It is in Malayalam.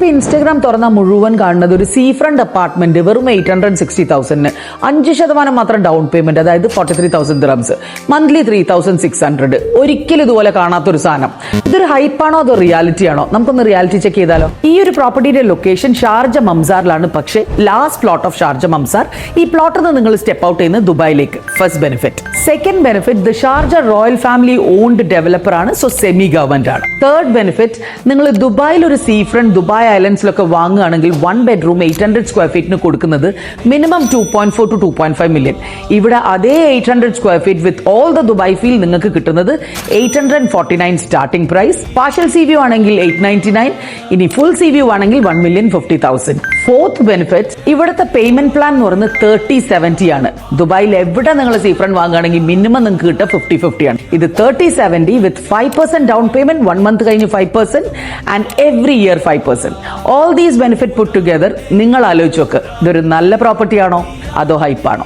ഇപ്പൊ ഇൻസ്റ്റാഗ്രാം തുറന്നാൽ മുഴുവൻ കാണുന്നത് ഒരു സീ ഫ്രണ്ട് അപ്പാർട്ട്മെന്റ് വെറും 860,000 5% മാത്രം ഡൗൺ പേയ്മെന്റ്, അതായത് 43,000 ദിർഹംസ്, മന്ത്ലി 3,600. ഒരിക്കലും ഇതുപോലെ കാണാത്തൊരു സാധനം. ഇതൊരു ഹൈപ്പാണോ അതോ റിയാലിറ്റി ആണോ? നമുക്കൊന്ന് റിയാലിറ്റി ചെക്ക് ചെയ്താലോ. ഈ ഒരു പ്രോപ്പർട്ടിയുടെ ലൊക്കേഷൻ ഷാർജ മംസാറിലാണ്. പക്ഷേ last plot of Sharjah Mamzar. ഈ പ്ലോട്ടിൽ നിന്ന് നിങ്ങൾ സ്റ്റെപ്പ് ഔട്ട് ചെയ്യുന്നത് ദുബായിലേക്ക്. First benefit. Second benefit, the Sharjah royal family owned developer ആണ്, സോ സെമി ഗവൺമെന്റ് ആണ്. തേർഡ് ബെനിഫിറ്റ്, നിങ്ങൾ ദുബായിൽ ഒരു സീ ഫ്രണ്ട് ദുബായ് ഐലൻഡ്സിലൊക്കെ വാങ്ങുകയാണെങ്കിൽ 1 bedroom 800 സ്ക്വയർ ഫീറ്റിന് കൊടുക്കുന്നത് മിനിമം 2.4 to 2.5 million. ഇവിടെ അതേ 800 square feet with all the Dubai feel നിങ്ങൾക്ക് കിട്ടുന്നത് 849 starting price. Partial sea view ആണെങ്കിൽ 899. ഇനി ഫുൾ സി വ്യൂ ആണെങ്കിൽ 1,50,000. ഫോർത്ത് ബെനിഫിറ്റ്, ഇവിടുത്തെ പേയ്മെന്റ് പ്ലാൻ എന്ന് പറയുന്നത് 30/70 ആണ്. ദുബായിൽ എവിടെ നിങ്ങൾ സീ ഫ്രണ്ട് വാങ്ങുകയാണെങ്കിൽ മിനിമം നിങ്ങൾക്ക് കിട്ടുക 50/50 ആണ്. ഇത് 30/70 വിത്ത് 5% ഡൗൺ പേയ്മെന്റ്, 1 month കഴിഞ്ഞ് 5% and every year 5%. All these benefit puttu together നിങ്ങൾ ആലോചിച്ച് നോക്ക്, ഇതൊരു നല്ല പ്രോപ്പർട്ടി ആണോ അതോ ഹൈപ്പാണോ?